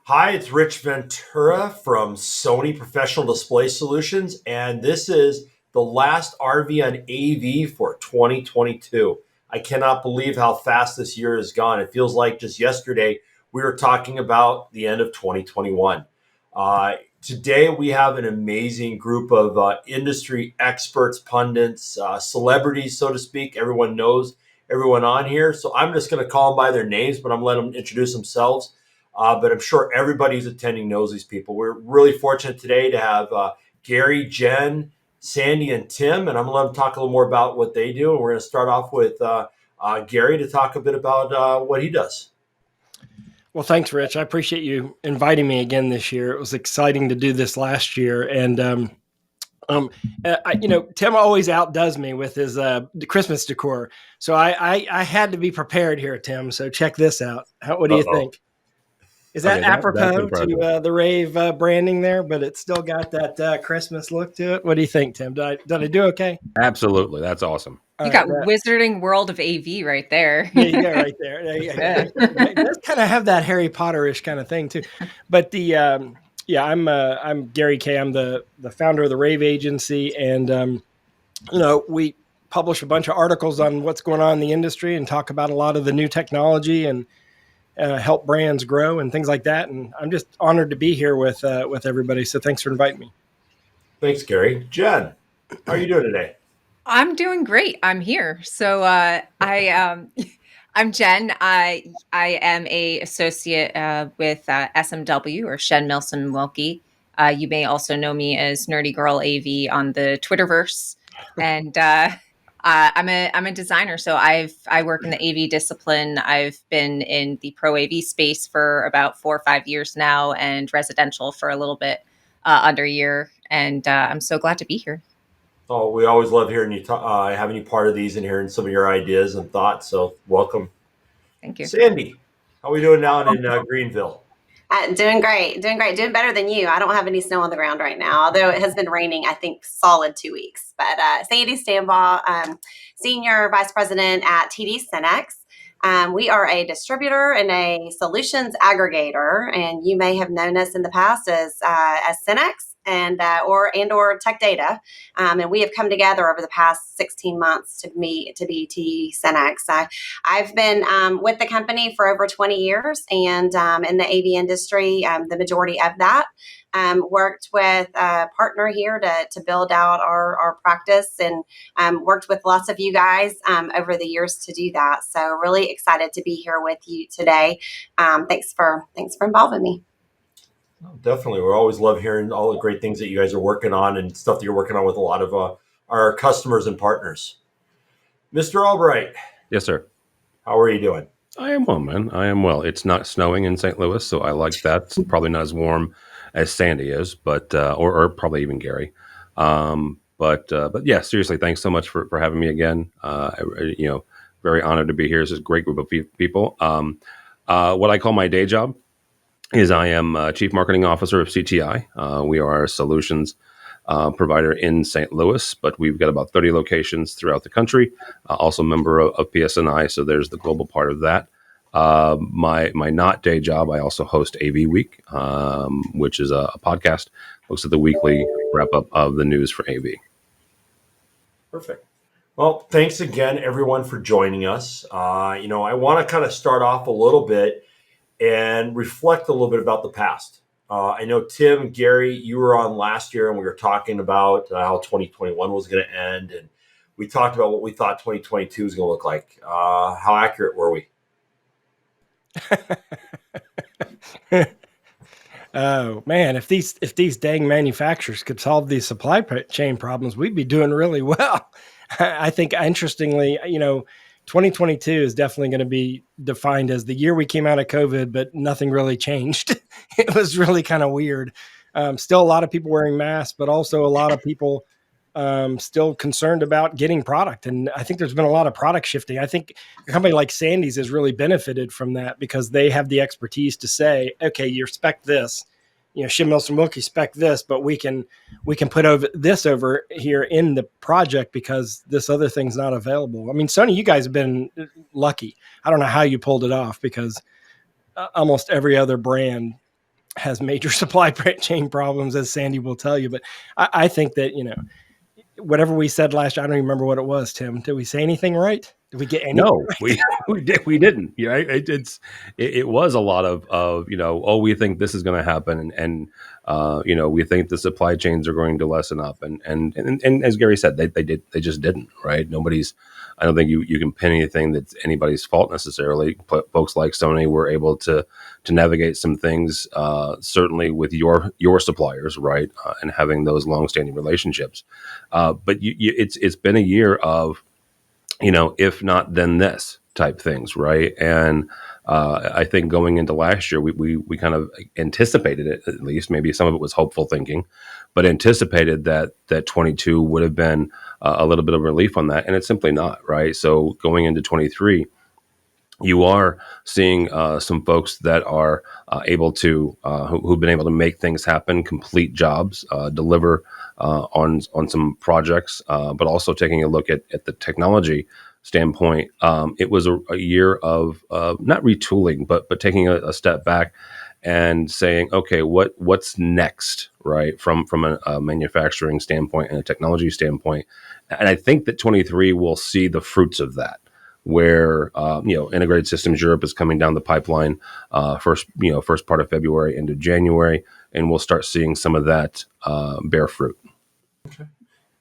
Hi, it's Rich Ventura from Sony Professional Display Solutions, and this is the last RV on AV for 2022. I cannot believe how fast this year has gone. It feels like just yesterday we were talking about the end of 2021. Today we have an amazing group of industry experts, pundits, celebrities, so to speak. Everyone knows everyone on here, so I'm just going to call them by their names, but I'm going to let them introduce themselves. But I'm sure everybody who's attending knows these people. We're really fortunate today to have Gary, Jen, Sandy, and Tim, and I'm going to let them talk a little more about what they do. And we're going to start off with Gary to talk a bit about what he does. Well, thanks, Rich. I appreciate you inviting me again this year. It was exciting to do this last year, and Tim always outdoes me with his the Christmas decor. So I had to be prepared here, Tim. So check this out. What do you think? Is that apropos to the Rave branding there? But it's still got that Christmas look to it. What do you think, Tim? Did I do okay? Absolutely, that's awesome. You got Wizarding World of AV right there. There you go, right there. It does kind of have that Harry Potter-ish kind of thing too. But I'm Gary Kay. I'm the founder of the Rave Agency, and we publish a bunch of articles on what's going on in the industry and talk about a lot of the new technology and help brands grow and things like that. And I'm just honored to be here with everybody. So thanks for inviting me. Thanks, Gary. Jen, how are you doing today? I'm doing great. I'm here. So I'm Jen. I am a associate with SMW or Shen Milson Wilkie. You may also know me as Nerdy Girl AV on the Twitterverse, and I'm a designer. So I work in the AV discipline. I've been in the pro AV space for about 4 or 5 years now, and residential for a little bit under a year. And I'm so glad to be here. Oh, we always love hearing you having you part of these and hearing some of your ideas and thoughts. So welcome. Thank you. Sandy, how are we doing down in Greenville? Doing great. Doing better than you. I don't have any snow on the ground right now, although it has been raining, I think, solid 2 weeks. But Sandy Stanbaugh, Senior Vice President at TD SYNNEX. We are a distributor and a solutions aggregator, and you may have known us in the past as SYNNEX and or Tech Data, and we have come together over the past 16 months to be TD SYNNEX. I've been with the company for over 20 years, and in the AV industry, the majority of that. Worked with a partner here to build out our practice, and worked with lots of you guys over the years to do that. So really excited to be here with you today. Thanks for involving me. Definitely. We always love hearing all the great things that you guys are working on and stuff that you're working on with a lot of our customers and partners. Mr. Albright. Yes, sir. How are you doing? I am well, man. I am well. It's not snowing in St. Louis, so I like that. It's probably not as warm as Sandy is, but or probably even Gary. But yeah, seriously, thanks so much for having me again. Very honored to be here. This is a great group of people. What I call my day job is I am Chief Marketing Officer of CTI. We are a solutions provider in St. Louis, but we've got about 30 locations throughout the country. Also a member of PSNI, so there's the global part of that. My not day job, I also host AV Week, which is a podcast, looks at the weekly wrap up of the news for AV. Perfect. Well, thanks again, everyone, for joining us. I want to kind of start off a little bit and reflect a little bit about the past. I know, Tim, Gary, you were on last year, and we were talking about how 2021 was going to end, and we talked about what we thought 2022 was going to look like. How accurate were we? Oh man, if these dang manufacturers could solve these supply chain problems, we'd be doing really well. I think, interestingly, 2022 is definitely going to be defined as the year we came out of COVID, but nothing really changed. It was really kind of weird. Still a lot of people wearing masks, but also a lot of people still concerned about getting product. And I think there's been a lot of product shifting. I think a company like Sandy's has really benefited from that because they have the expertise to say, okay, you spec this, Shen Milson Wilkie spec this, but we can put over here in the project because this other thing's not available. I mean, Sony, you guys have been lucky. I don't know how you pulled it off because almost every other brand has major supply chain problems, as Sandy will tell you. But I think that, whatever we said last year, I don't even remember what it was, Tim. Did we say anything right? Did we get anything No, right? we didn't. It was a lot of we think this is going to happen, and we think the supply chains are going to lessen up, and as Gary said, they just didn't, right? I don't think you can pin anything that's anybody's fault necessarily. Folks like Sony were able to navigate some things, certainly with your suppliers, right, and having those longstanding relationships. But it's been a year of, if not then this type things, right? And I think going into last year, we kind of anticipated it, at least. Maybe some of it was hopeful thinking, but anticipated that 22 would have been a little bit of relief on that, and it's simply not, right? So going into 23, you are seeing some folks that are able to who've been able to make things happen, complete jobs, deliver on some projects, but also taking a look at the technology standpoint. It was a year of not retooling, but taking a step back and saying, okay, what's next, right? From a manufacturing standpoint and a technology standpoint, and I think that 23 will see the fruits of that, where Integrated Systems Europe is coming down the pipeline first part of February into January, and we'll start seeing some of that bear fruit. Okay.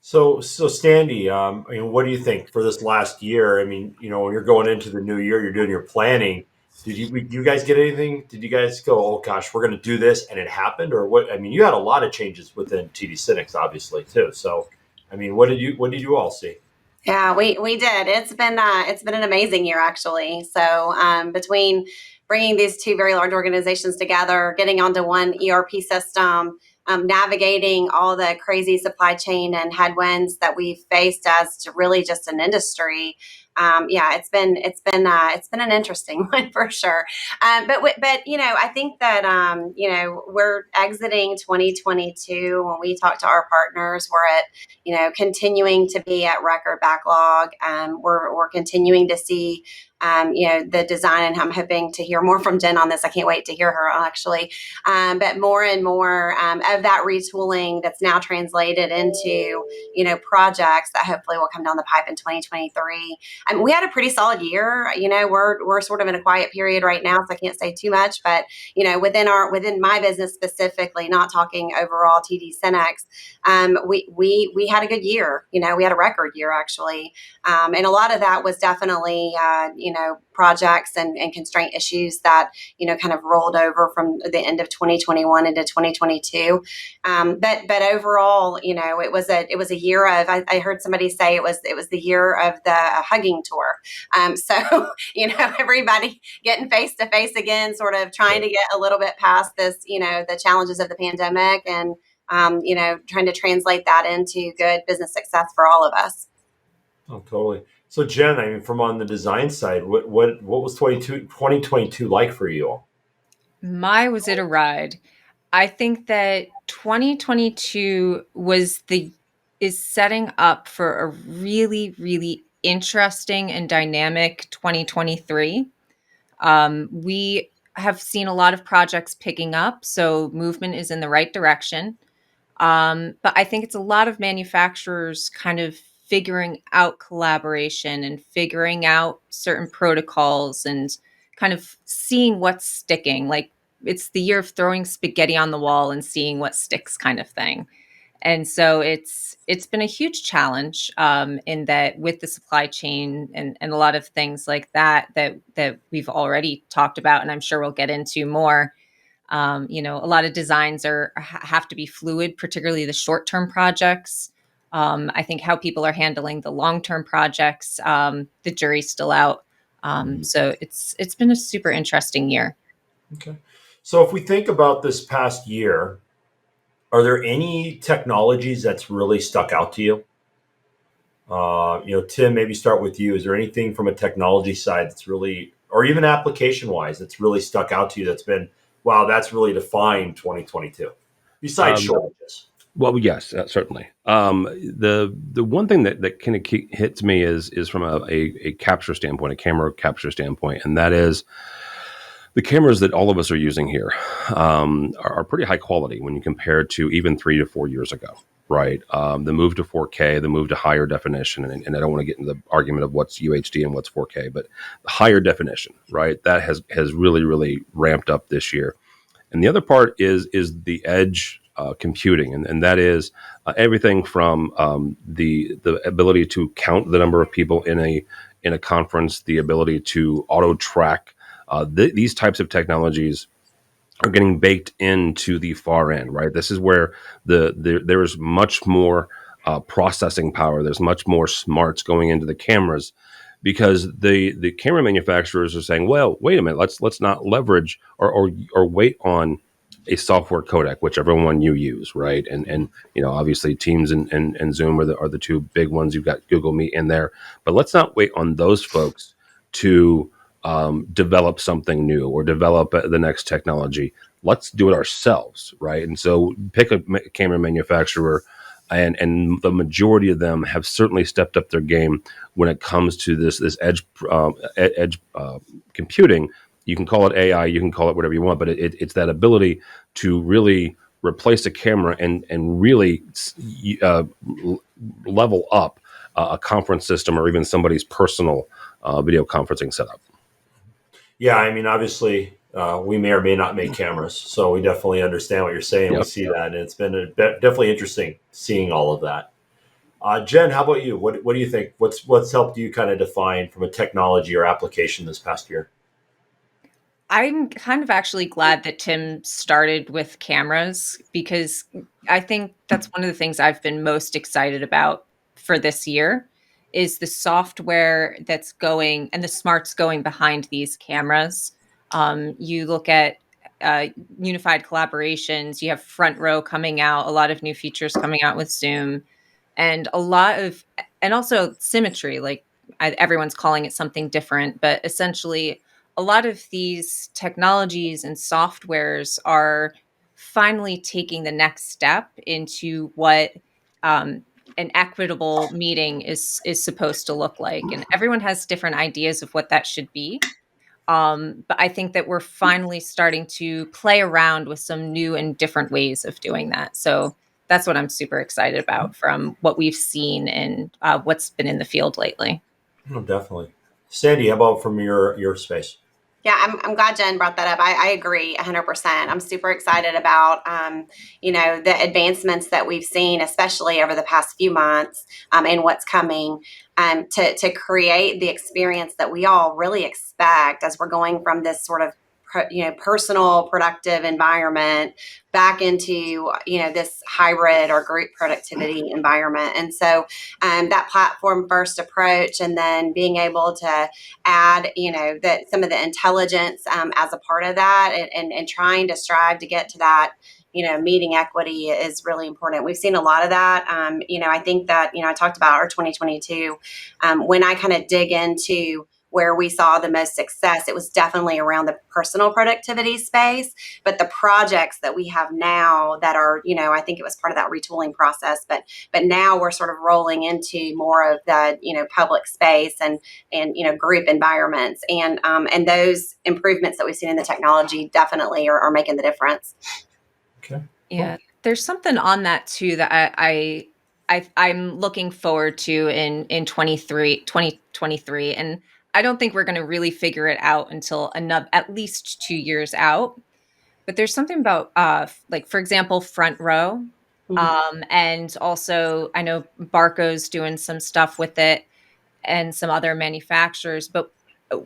So Sandy, what do you think for this last year? I mean, when you're going into the new year, you're doing your planning. Did you guys get anything? Did you guys go, oh gosh, we're going to do this, and it happened, or what? I mean, you had a lot of changes within TD SYNNEX, obviously, too. So, I mean, what did you all see? Yeah, we did. It's been an amazing year, actually. So between bringing these two very large organizations together, getting onto one ERP system, navigating all the crazy supply chain and headwinds that we've faced as to really just an industry. It's been an interesting one for sure. But I think that we're exiting 2022. When we talk to our partners, we're at continuing to be at record backlog. We're continuing to see the design, and I'm hoping to hear more from Jen on this. I can't wait to hear her actually. But more and more of that retooling that's now translated into projects that hopefully will come down the pipe in 2023. We had a pretty solid year. We're sort of in a quiet period right now, so I can't say too much. But within my business specifically, not talking overall TD SYNNEX, we had a good year. We had a record year actually, and a lot of that was definitely projects and constraint issues that kind of rolled over from the end of 2021 into 2022. But overall, it was a year of. I heard somebody say it was the year of the hugging tour. So everybody getting face to face again, sort of trying to get a little bit past this, the challenges of the pandemic, and trying to translate that into good business success for all of us. Oh, totally. So Jen, I mean, from on the design side, what was 2022 like for you all? Was it a ride? I think that 2022 is setting up for a really, really interesting and dynamic 2023. We have seen a lot of projects picking up, so movement is in the right direction. But I think it's a lot of manufacturers kind of figuring out collaboration and figuring out certain protocols and kind of seeing what's sticking. Like, it's the year of throwing spaghetti on the wall and seeing what sticks, kind of thing. And so it's been a huge challenge in that, with the supply chain and a lot of things like that we've already talked about, and I'm sure we'll get into more. A lot of designs have to be fluid, particularly the short-term projects. I think how people are handling the long-term projects, the jury's still out. So it's been a super interesting year. Okay. So if we think about this past year, are there any technologies that's really stuck out to you? Tim, maybe start with you. Is there anything from a technology side that's really, or even application-wise, that's really stuck out to you that's been, wow, that's really defined 2022, besides shortages? Well, yes, certainly. The one thing that kind of hits me is from a capture standpoint, a camera capture standpoint, and that is the cameras that all of us are using here are pretty high quality when you compare to even 3 to 4 years ago, right? The move to 4K, the move to higher definition, and I don't want to get into the argument of what's UHD and what's 4K, but higher definition, right? That has really ramped up this year. And the other part is the edge computing, and that is everything from the ability to count the number of people in a conference, the ability to auto track. These types of technologies are getting baked into the far end, right? This is where there is much more processing power. There's much more smarts going into the cameras because the camera manufacturers are saying, well, wait a minute, let's not leverage or wait on a software codec, whichever one you use, right? And obviously Teams and Zoom are the two big ones. You've got Google Meet in there, but let's not wait on those folks to develop something new or develop the next technology. Let's do it ourselves, right? And so pick a camera manufacturer, and the majority of them have certainly stepped up their game when it comes to this edge computing. You can call it AI, you can call it whatever you want, but it's that ability to really replace a camera and really level up a conference system or even somebody's personal video conferencing setup. Yeah, I mean, obviously, we may or may not make cameras, so we definitely understand what you're saying. Yep. We see that, and it's been definitely interesting seeing all of that. Jen, how about you? What do you think? What's helped you kind of define from a technology or application this past year? I'm kind of actually glad that Tim started with cameras because I think that's one of the things I've been most excited about for this year is the software that's going and the smarts going behind these cameras. You look at unified collaborations, you have front row coming out, a lot of new features coming out with Zoom, and also symmetry. Like everyone's calling it something different, but essentially a lot of these technologies and softwares are finally taking the next step into what an equitable meeting is supposed to look like, and everyone has different ideas of what that should be. But I think that we're finally starting to play around with some new and different ways of doing that. So that's what I'm super excited about from what we've seen and what's been in the field lately. Oh, definitely. Sandy, how about from your space? Yeah, I'm glad Jen brought that up. I agree 100%. I'm super excited about, the advancements that we've seen, especially over the past few months, and what's coming, to create the experience that we all really expect as we're going from this sort of personal productive environment back into this hybrid or group productivity environment. And so that platform first approach, and then being able to add that some of the intelligence as a part of that, and trying to strive to get to that meeting equity is really important. We've seen a lot of that. I think that I talked about our 2022 when I kind of dig into where we saw the most success, it was definitely around the personal productivity space. But the projects that we have now that are, I think it was part of that retooling process, but now we're sort of rolling into more of the, public space and group environments, and those improvements that we've seen in the technology definitely are making the difference. Okay. Yeah, there's something on that too that I'm looking forward to in 2023, and I don't think we're going to really figure it out until at least 2 years out. But there's something about like, for example, front row, and also I know Barco's doing some stuff with it and some other manufacturers, but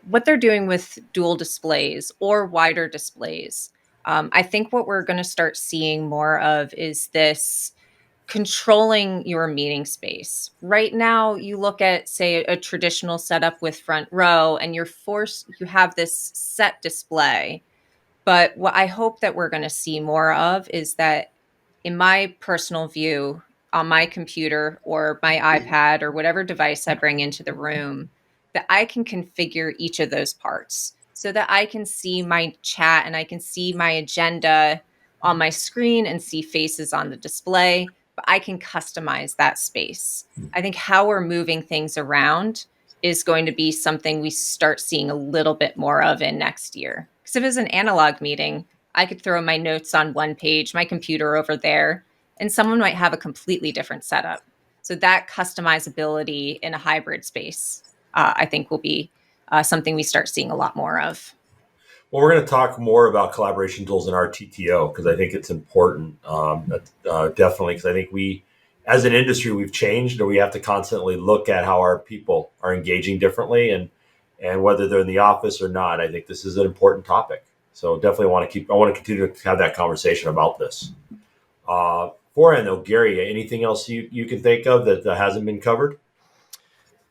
what they're doing with dual displays or wider displays, I think what we're going to start seeing more of is this controlling your meeting space. Right now, you look at, say, a traditional setup with front row, and you have this set display. But what I hope that we're going to see more of is that, in my personal view, on my computer or my iPad or whatever device I bring into the room, that I can configure each of those parts so that I can see my chat and I can see my agenda on my screen and see faces on the display, but I can customize that space. I think how we're moving things around is going to be something we start seeing a little bit more of in next year. Because if it was an analog meeting, I could throw my notes on one page, my computer over there, and someone might have a completely different setup. So that customizability in a hybrid space, I think will be something we start seeing a lot more of. Well, we're going to talk more about collaboration tools in our TTO because I think it's important. Definitely, because I think we, as an industry, we've changed, and we have to constantly look at how our people are engaging differently, and whether they're in the office or not. I think this is an important topic. So definitely I want to continue to have that conversation about this. Beforehand, though, Gary, anything else you can think of that hasn't been covered?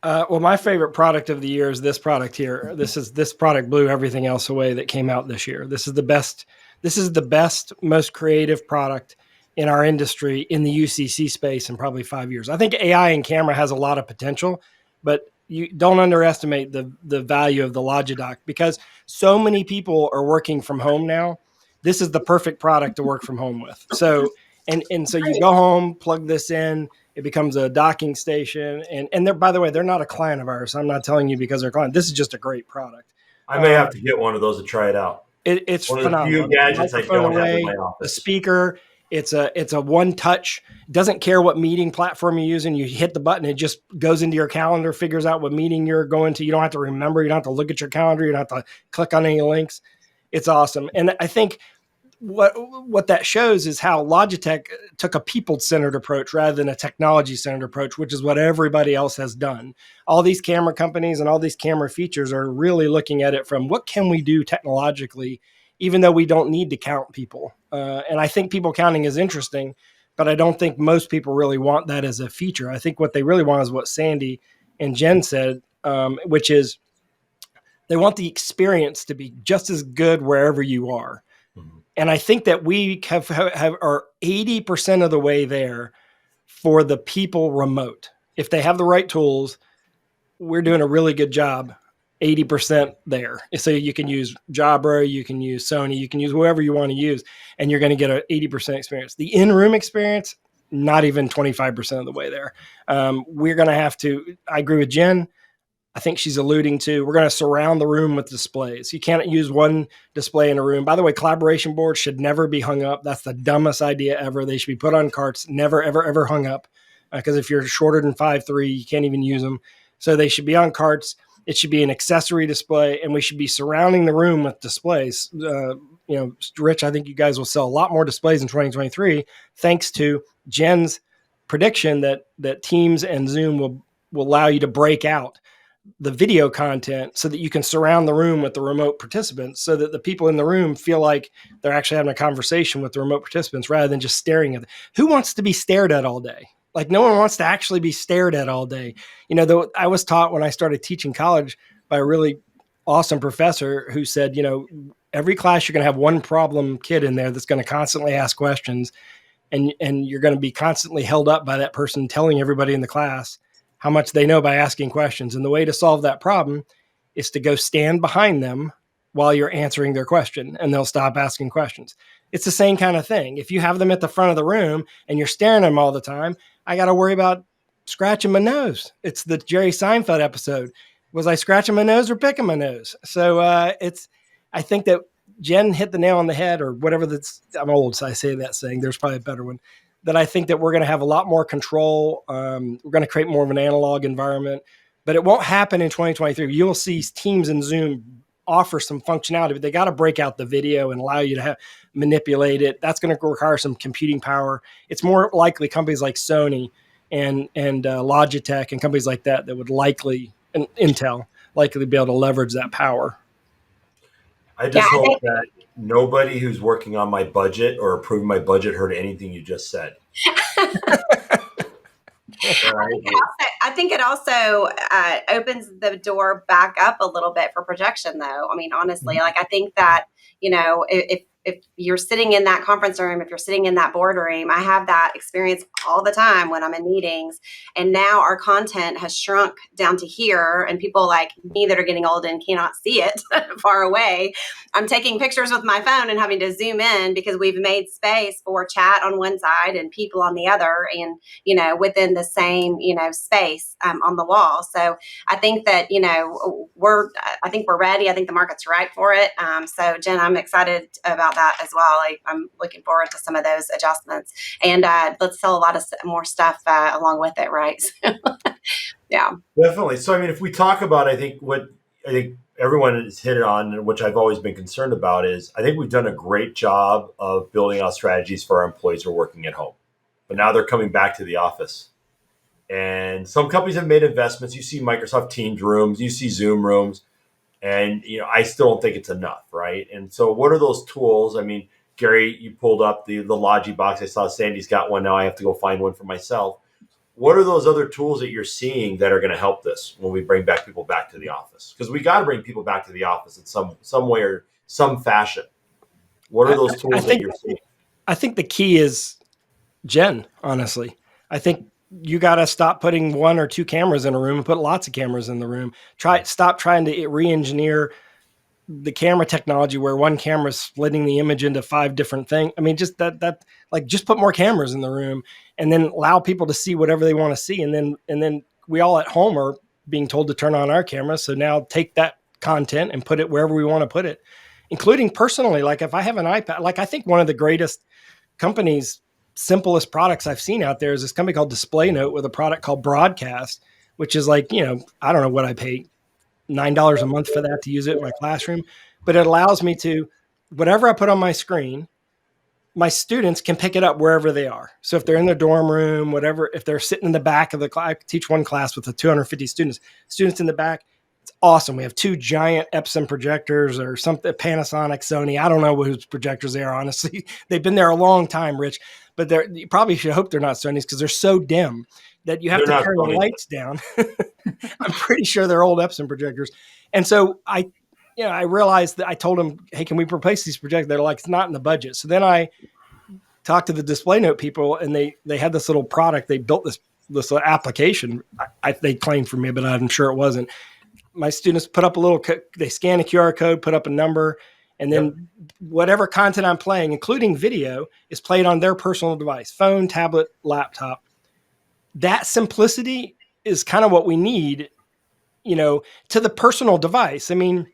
Well, my favorite product of the year is this product here. This product blew everything else away that came out this year. This is the best. This is the best, most creative product in our industry in the UCC space in probably 5 years. I think AI and camera has a lot of potential, but you don't underestimate the value of the Logidoc because so many people are working from home now. This is the perfect product to work from home with. So so you go home, plug this in. It becomes a docking station. And they're, by the way, they're not a client of ours. I'm not telling you because they're a client. This is just a great product. I may have to get one of those to try it out. It's One of the phenomenal. few gadgets I don't have in my The office. speaker, it's a one touch. Doesn't care what meeting platform you're using. You hit the button, it just goes into your calendar, figures out what meeting you're going to. You don't have to remember. You don't have to look at your calendar. You don't have to click on any links. It's awesome. And I think what that shows is how Logitech took a people-centered approach rather than a technology-centered approach, which is what everybody else has done. All these camera companies and all these camera features are really looking at it from what can we do technologically, even though we don't need to count people. And I think people counting is interesting, but I don't think most people really want that as a feature. I think what they really want is what Sandy and Jen said, which is they want the experience to be just as good wherever you are. And I think that we have are 80% of the way there for the people remote. If they have the right tools, we're doing a really good job, 80% there. So you can use Jabra, you can use Sony, you can use whoever you want to use, and you're going to get an 80% experience. The in-room experience, not even 25% of the way there. We're going to have to, I agree with Jen, I think she's alluding to, we're going to surround the room with displays. You can't use one display in a room. By the way, collaboration boards should never be hung up. That's the dumbest idea ever. They should be put on carts, never, ever, ever hung up. Because if you're shorter than 5'3", you can't even use them. So they should be on carts. It should be an accessory display, and we should be surrounding the room with displays. Rich, I think you guys will sell a lot more displays in 2023, thanks to Jen's prediction that Teams and Zoom will allow you to break out the video content so that you can surround the room with the remote participants so that the people in the room feel like they're actually having a conversation with the remote participants rather than just staring at them. Who wants to be stared at all day? Like no one wants to actually be stared at all day. I was taught when I started teaching college by a really awesome professor who said, every class you're going to have one problem kid in there that's going to constantly ask questions and you're going to be constantly held up by that person telling everybody in the class how much they know by asking questions. And the way to solve that problem is to go stand behind them while you're answering their question, and they'll stop asking questions. It's the same kind of thing. If you have them at the front of the room and you're staring at them all the time, I got to worry about scratching my nose. It's the Jerry Seinfeld episode. Was I scratching my nose or picking my nose? So I think that Jen hit the nail on the head, or whatever I'm old, so I say that saying. There's probably a better one. That I think that we're going to have a lot more control. We're going to create more of an analog environment, but it won't happen in 2023. You'll see Teams and Zoom offer some functionality, but they got to break out the video and allow you to manipulate it. That's going to require some computing power. It's more likely companies like Sony and Logitech and companies like that would likely, and Intel, likely be able to leverage that power. I just hope that nobody who's working on my budget or approving my budget heard anything you just said. I think it also opens the door back up a little bit for projection, though. I mean, honestly, I think that, if if you're sitting in that conference room, if you're sitting in that boardroom, I have that experience all the time when I'm in meetings. And now our content has shrunk down to here, and people like me that are getting old and cannot see it far away, I'm taking pictures with my phone and having to zoom in because we've made space for chat on one side and people on the other, and within the same space on the wall. So I think that I think we're ready. I think the market's right for it. So Jen, I'm excited about that as well. I'm looking forward to some of those adjustments, and let's sell a lot of more stuff along with it, right? Yeah, definitely. So I mean, if we talk about, I think everyone has hit it on, which I've always been concerned about, is I think we've done a great job of building out strategies for our employees who are working at home, but now they're coming back to the office. And some companies have made investments. You see Microsoft Teams rooms, you see Zoom rooms, and I still don't think it's enough, right? And so, what are those tools? I mean, Gary, you pulled up the Logi box. I saw Sandy's got one now. I have to go find one for myself. What are those other tools that you're seeing that are going to help this when we bring back people back to the office? Because we got to bring people back to the office in some way or some fashion. What are those tools that you're seeing? I think the key is Jen, honestly. I think you got to stop putting 1 or 2 cameras in a room and put lots of cameras in the room. Stop trying to re-engineer the camera technology where one camera is splitting the image into 5 different things. I mean, just just put more cameras in the room and then allow people to see whatever they want to see. And then we all at home are being told to turn on our camera. So now take that content and put it wherever we want to put it, including personally. Like if I have an iPad, I think one of the greatest companies, simplest products I've seen out there is this company called Display Note with a product called Broadcast, which is I don't know what I pay, $9 a month for that to use it in my classroom, but it allows me to, whatever I put on my screen, my students can pick it up wherever they are. So if they're in their dorm room, whatever, if they're sitting in the back of the class, I teach one class with 250 students in the back. It's awesome. We have 2 giant Epson projectors or something, Panasonic, Sony. I don't know whose projectors they are, honestly. They've been there a long time, Rich, but you probably should hope they're not Sony's because they're so dim that you have to turn the lights down. I'm pretty sure they're old Epson projectors. And so I realized that I told them, hey, can we replace these projectors? They're like, it's not in the budget. So then I talked to the Display Note people, and they had this little product. They built this little application. They claimed for me, but I'm sure it wasn't. My students put up they scan a QR code, put up a number, and then whatever content I'm playing, including video, is played on their personal device, phone, tablet, laptop. That simplicity is kind of what we need, to the personal device. I mean,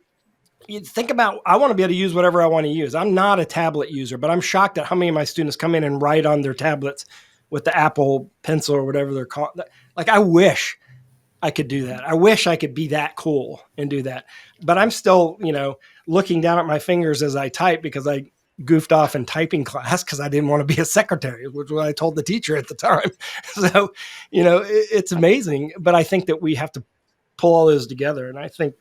you think about, I want to be able to use whatever I want to use. I'm not a tablet user, but I'm shocked at how many of my students come in and write on their tablets with the Apple Pencil or whatever they're called. I wish I could do that. I wish I could be that cool and do that. But I'm still, looking down at my fingers as I type because I goofed off in typing class because I didn't want to be a secretary, which was what I told the teacher at the time. So, it's amazing. But I think that we have to pull all those together. And I think,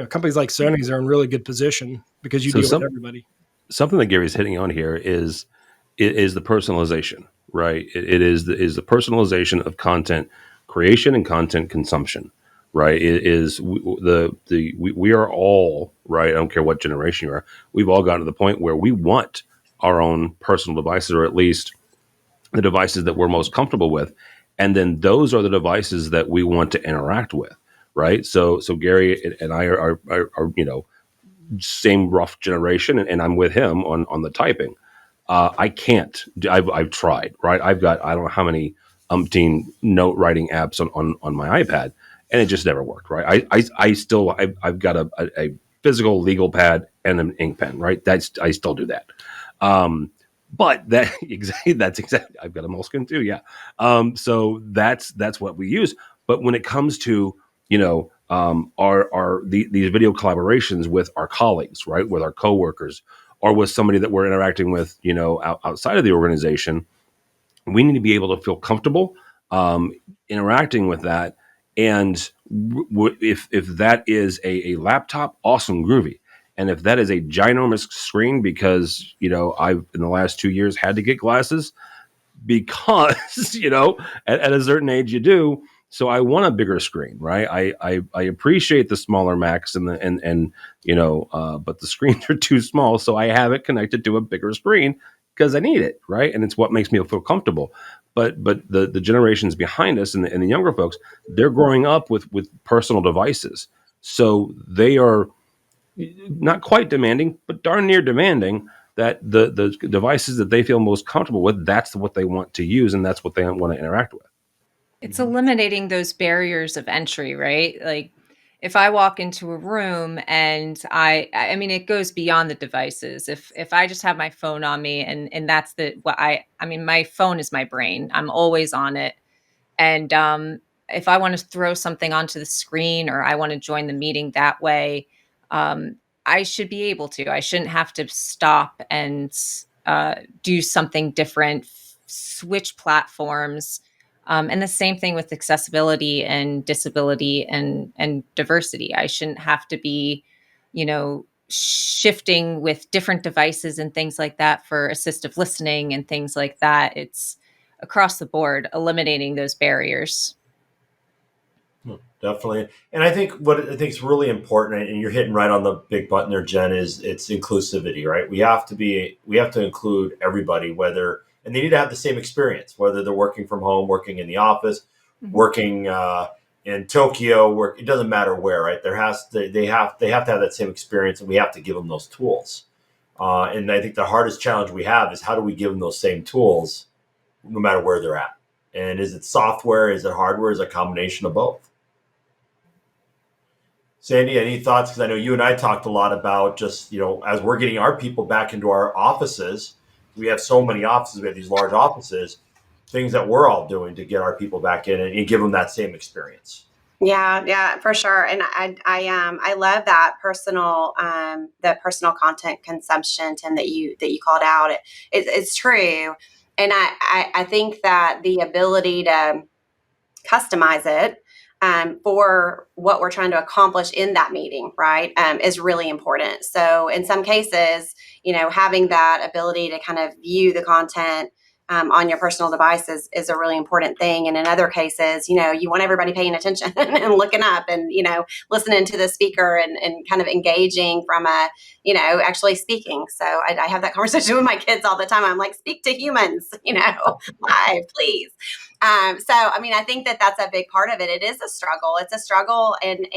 companies like Sony's are in really good position because you deal with everybody. Something that Gary's hitting on here is the personalization, right? It is the personalization of content creation and content consumption, right? We are all, right? I don't care what generation you are. We've all gotten to the point where we want our own personal devices, or at least the devices that we're most comfortable with. And then those are the devices that we want to interact with, right? So Gary and I are same rough generation, and I'm with him on the typing. I can't. I've tried, right? I've got, I don't know how many umpteen note writing apps on my iPad, and it just never worked, right? I've got a physical legal pad and an ink pen, right? I still do that. But that's exactly, I've got a Moleskine too. Yeah. So that's what we use. But when it comes to, these video collaborations with our colleagues, right? With our coworkers, or with somebody that we're interacting with, outside of the organization, we need to be able to feel comfortable interacting with that. And if that is a laptop, awesome, groovy. And if that is a ginormous screen, because, I've in the last 2 years had to get glasses because, at a certain age you do, So I want a bigger screen, right? I appreciate the smaller Macs and but the screens are too small, so I have it connected to a bigger screen because I need it, right? And it's what makes me feel comfortable. But the generations behind us and the younger folks, they're growing up with personal devices, so they are not quite demanding, but darn near demanding that the devices that they feel most comfortable with, that's what they want to use, and that's what they want to interact with. It's eliminating those barriers of entry, right? Like if I walk into a room and I mean it goes beyond the devices. If I just have my phone on me and that's I mean my phone is my brain. I'm always on it. And if I want to throw something onto the screen or I want to join the meeting that way, um, I should be able to. I shouldn't have to stop and do something different, switch platforms. And the same thing with accessibility and disability and diversity. I shouldn't have to be, shifting with different devices and things like that for assistive listening and things like that. It's across the board, eliminating those barriers. Definitely. And I think what I think is really important, and you're hitting right on the big button there, Jen, is it's inclusivity, right? We have to include everybody, and they need to have the same experience, whether they're working from home, working in the office, working in Tokyo, it doesn't matter where, right? They have to have that same experience, and we have to give them those tools. And I think the hardest challenge we have is how do we give them those same tools, no matter where they're at? And is it software? Is it hardware? Is it a combination of both? Sandy, any thoughts? Because I know you and I talked a lot about just, as we're getting our people back into our offices, we have so many offices, we have these large offices, things that we're all doing to get our people back in and give them that same experience. Yeah, for sure. And I love that personal content consumption, Tim, that you called out. It's true. And I think that the ability to customize it for what we're trying to accomplish in that meeting, right, is really important. So in some cases, having that ability to kind of view the content on your personal devices is a really important thing. And in other cases, you want everybody paying attention and looking up and, listening to the speaker and kind of engaging from actually speaking. So I have that conversation with my kids all the time. I'm like, speak to humans, live, please. I think that that's a big part of it. It is a struggle. It's a struggle. And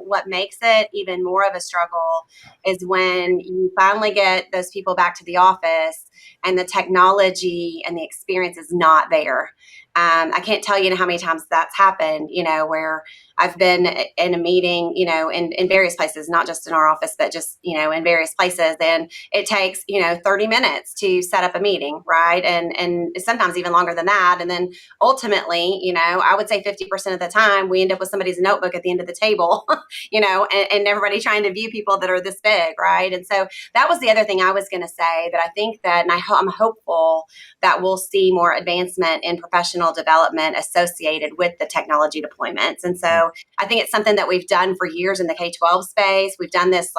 what makes it even more of a struggle is when you finally get those people back to the office and the technology and the experience is not there. I can't tell you how many times that's happened, where I've been in a meeting, in various places, not just in our office, but just, in various places. And it takes, 30 minutes to set up a meeting, right? And sometimes even longer than that. And then ultimately, I would say 50% of the time we end up with somebody's notebook at the end of the table, and everybody trying to view people that are this big, right? And so that was the other thing I was going to say, that I think that, and I'm hopeful that we'll see more advancement in professional development associated with the technology deployments. And so I think it's something that we've done for years in the K-12 space. We've done this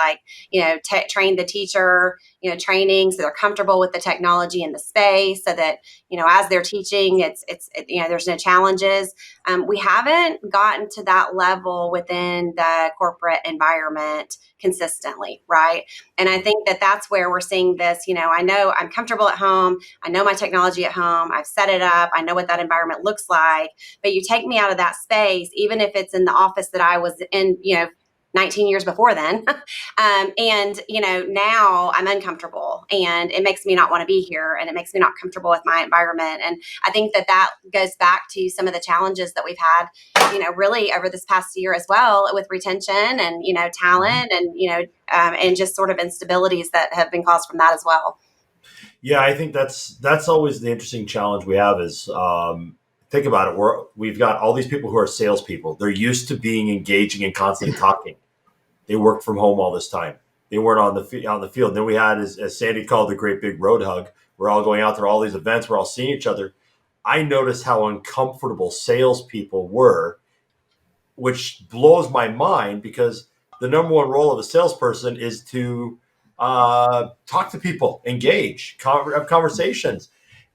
train the teacher, training so they're comfortable with the technology in the space so that, as they're teaching, it's there's no challenges. We haven't gotten to that level within the corporate environment consistently, right? And I think that that's where we're seeing this. I know I'm comfortable at home. I know my technology at home. I've set it up. I know what that environment looks like. But you take me out of that space, even if it's in the office that I was in, 19 years before then. And, now I'm uncomfortable and it makes me not want to be here and it makes me not comfortable with my environment. And I think that goes back to some of the challenges that we've had, really over this past year as well with retention and, talent and just sort of instabilities that have been caused from that as well. Yeah, I think that's always the interesting challenge we have is, think about it. We've got all these people who are salespeople. They're used to being engaging and constantly talking. They worked from home all this time. They weren't on the field. And then we had, as Sandy called, the great big road hug. We're all going out to all these events. We're all seeing each other. I noticed how uncomfortable salespeople were, which blows my mind because the number one role of a salesperson is to talk to people, engage, have conversations.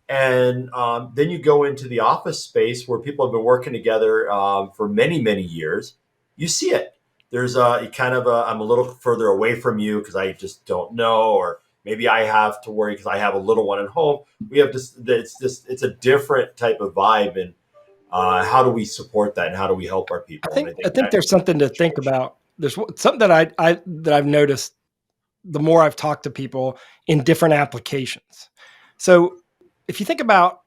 And then you go into the office space where people have been working together for many, many years. You see it. There's a kind of I'm a little further away from you because I just don't know, or maybe I have to worry because I have a little one at home. We have it's a different type of vibe, and how do we support that, and how do we help our I people? And think I I think think that there's something to think about. There's something that I've noticed the more I've talked to people in different applications. So if you think about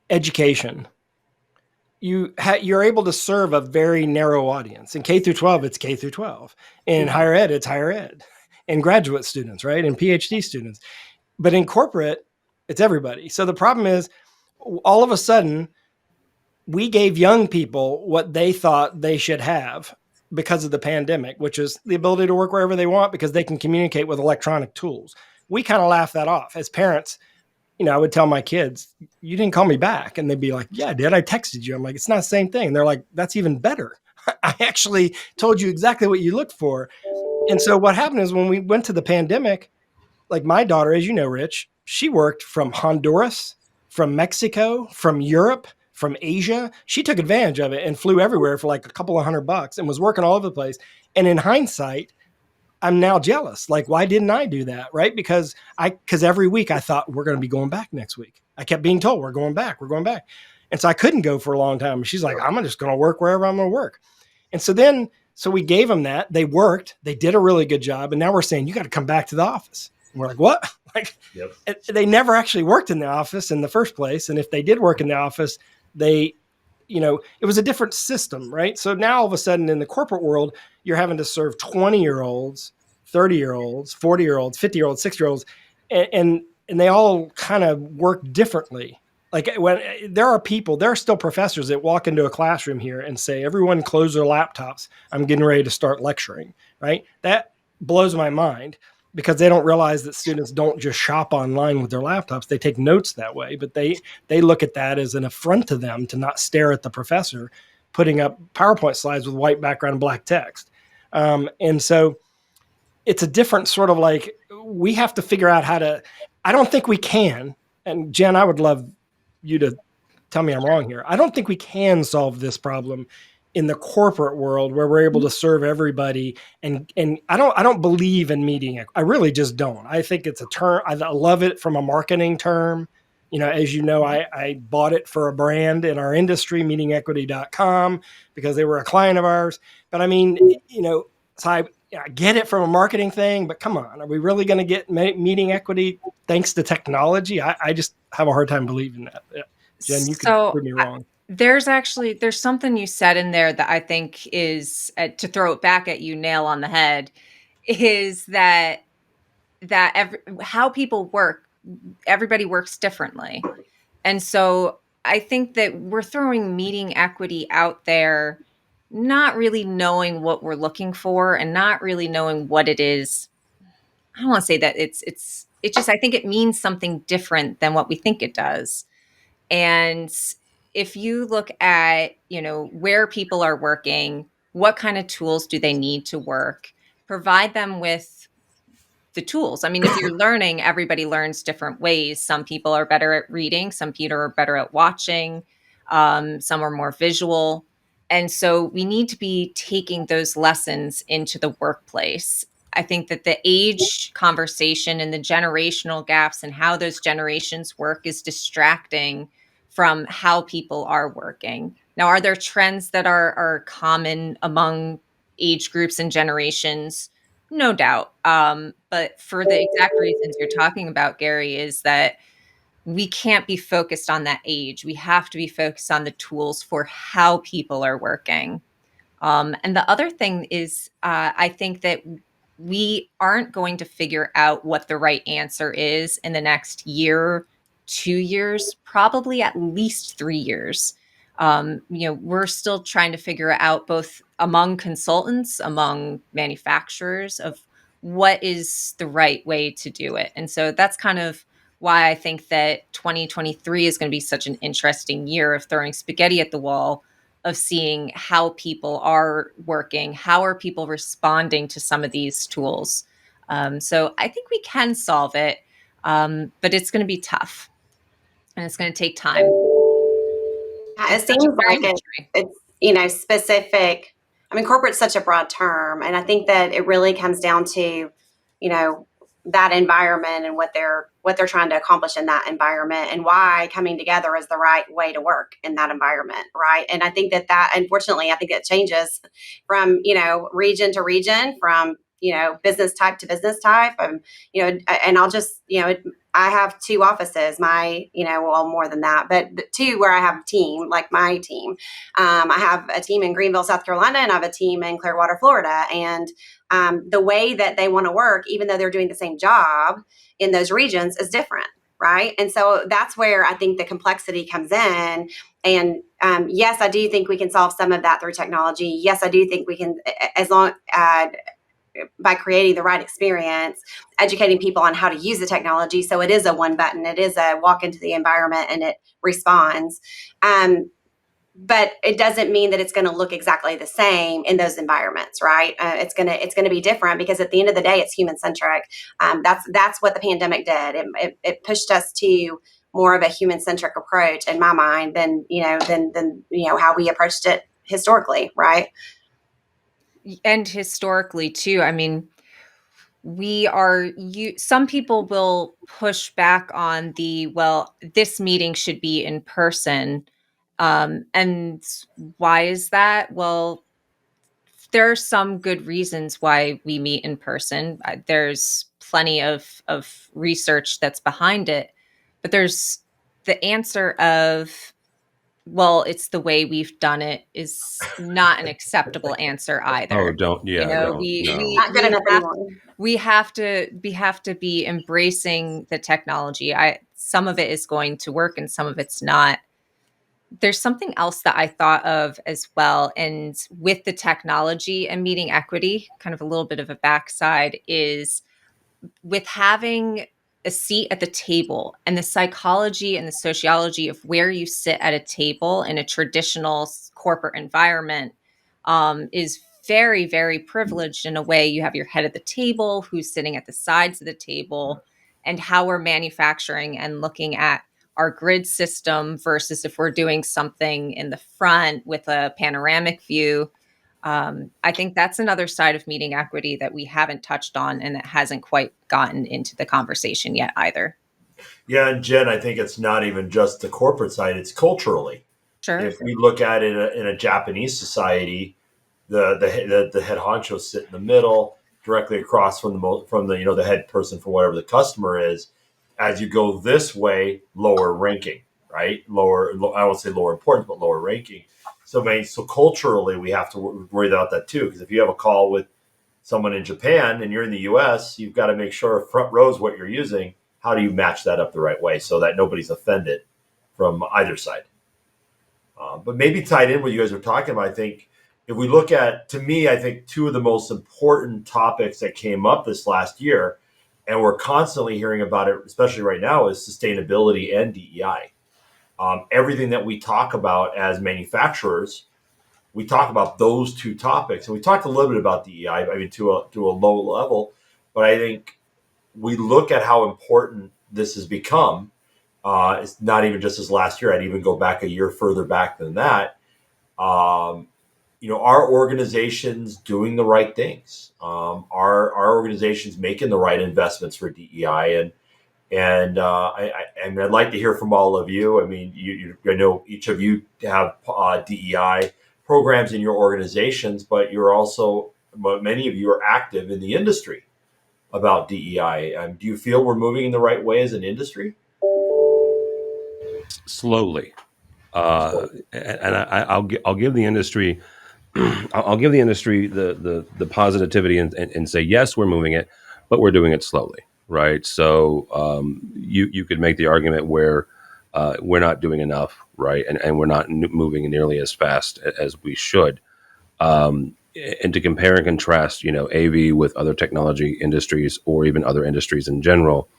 education, you're able to serve a very narrow audience. In K through 12, it's K through 12. In higher ed, it's higher ed. And graduate students, right? And PhD students. But in corporate, it's everybody. So the problem is all of a sudden we gave young people what they thought they should have because of the pandemic, which is the ability to work wherever they want because they can communicate with electronic tools. We kind of laugh that off as parents. I would tell my kids, you didn't call me back. And they'd be like, yeah, I did. I texted you. I'm like, it's not the same thing. They're like, that's even better. I actually told you exactly what you looked for. And so what happened is when we went to the pandemic, like my daughter, as you know, Rich, she worked from Honduras, from Mexico, from Europe, from Asia. She took advantage of it and flew everywhere for like a couple of $100 and was working all over the place. And in hindsight, I'm now jealous. Like, why didn't I do that? Right. Because every week I thought we're going to be going back next week. I kept being told we're going back. We're going back. And so I couldn't go for a long time. She's like, I'm just going to work wherever I'm going to work. And so we gave them that. They worked. They did a really good job. And now we're saying, you got to come back to the office. And we're like, what? Like, yep. They never actually worked in the office in the first place. And if they did work in the office, it was a different system, right? So now all of a sudden in the corporate world, you're having to serve 20-year-olds, 30-year-olds, 40-year-olds, 50-year-olds, 60-year-olds, and they all kind of work differently. Like when there are still professors that walk into a classroom here and say, everyone close their laptops. I'm getting ready to start lecturing, right? That blows my mind because they don't realize that students don't just shop online with their laptops. They take notes that way, but they look at that as an affront to them to not stare at the professor putting up PowerPoint slides with white background and black text. And so it's a different sort of like, we have to figure out I don't think we can. And Jen, I would love you to tell me I'm wrong here. I don't think we can solve this problem in the corporate world where we're able to serve everybody. And I don't believe in meeting. I really just don't. I think it's a term. I love it from a marketing term. As you know, I bought it for a brand in our industry, meetingequity.com, because they were a client of ours. But I mean, so I get it from a marketing thing, but come on, are we really going to get meeting equity thanks to technology? I just have a hard time believing that. Jen, you can prove me wrong. There's something you said in there that I think is, to throw it back at you, nail on the head, is that how people work, everybody works differently. And so I think that we're throwing meeting equity out there, not really knowing what we're looking for and not really knowing what it is. I don't want to say that it's just, I think it means something different than what we think it does. And if you look at, where people are working, what kind of tools do they need to work, provide them with the tools. I mean, if you're learning, everybody learns different ways. Some people are better at reading, some people are better at watching, some are more visual. And so we need to be taking those lessons into the workplace. I think that the age conversation and the generational gaps and how those generations work is distracting from how people are working. Now, are there trends that are common among age groups and generations? No doubt. But for the exact reasons you're talking about, Gary, is that we can't be focused on that age. We have to be focused on the tools for how people are working. And the other thing is, I think that we aren't going to figure out what the right answer is in the next year, 2 years, probably at least 3 years. We're still trying to figure out, both among consultants, among manufacturers, of what is the right way to do it. And so that's kind of why I think that 2023 is going to be such an interesting year of throwing spaghetti at the wall, of seeing how people are working, how are people responding to some of these tools. So I think we can solve it, but it's going to be tough. and it's going to take time. Yeah, it It's such a seems great like it's specific. I mean, corporate's such a broad term, and I think that it really comes down to, you know, that environment and what they're trying to accomplish in that environment, and why coming together is the right way to work in that environment, right? And I think that unfortunately, I think it changes from region to region, from business type to business type. And I'll just I have two offices, well, more than that, but two where I have a team, like my team. I have a team in Greenville, South Carolina, and I have a team in Clearwater, Florida. And the way that they want to work, even though they're doing the same job in those regions, is different. Right. And so that's where I think the complexity comes in. And yes, I do think we can solve some of that through technology. Yes, I do think we can, as long by creating the right experience, educating people on how to use the technology. So it is a one button, it is a walk into the environment and it responds. But it doesn't mean that it's going to look exactly the same in those environments, right? It's gonna be different, because at the end of the day, it's human centric. That's what the pandemic did. It pushed us to more of a human centric approach, in my mind, than how we approached it historically, right? And historically too, I mean, some people will push back on this meeting should be in person. And why is that? Well, there are some good reasons why we meet in person. There's plenty of research that's behind it, but there's the answer of, well, it's the way we've done it, is not an acceptable answer either. Oh, don't. Yeah, don't. No. Not good enough anymore. We have to be embracing the technology. Some of it is going to work and some of it's not. There's something else that I thought of as well. And with the technology and meeting equity, kind of a little bit of a backside, is with having a seat at the table, and the psychology and the sociology of where you sit at a table in a traditional corporate environment is very, very privileged. In a way, you have your head at the table, who's sitting at the sides of the table, and how we're manufacturing and looking at our grid system versus if we're doing something in the front with a panoramic view. I think that's another side of meeting equity that we haven't touched on, and that hasn't quite gotten into the conversation yet either. Yeah, and Jen, I think it's not even just the corporate side; it's culturally. Sure. If we look at it in a Japanese society, the head honchos sit in the middle, directly across from the head person for whatever the customer is. As you go this way, lower ranking, right? I won't say lower importance, but lower ranking. So culturally, we have to worry about that too. Because if you have a call with someone in Japan and you're in the U.S., you've got to make sure front row is what you're using. How do you match that up the right way so that nobody's offended from either side? But maybe tied in what you guys were talking about, I think if we look at, to me, I think two of the most important topics that came up this last year, and we're constantly hearing about it, especially right now, is sustainability and DEI. Everything that we talk about as manufacturers, we talk about those two topics, and we talked a little bit about DEI, I mean, to a low level, but I think we look at how important this has become. It's not even just this last year. I'd even go back a year further back than that. Our organizations doing the right things. Our organizations making the right investments for DEI, and I'd like to hear from all of you. I mean, I know each of you have DEI programs in your organizations, but many of you are active in the industry about DEI. Do you feel we're moving in the right way as an industry? Slowly. And I'll give the industry I'll give the industry the positivity and say, yes, we're moving it, but we're doing it slowly, right? So you could make the argument where we're not doing enough, right? And we're not moving nearly as fast as we should. And to compare and contrast, AV with other technology industries or even other industries in general,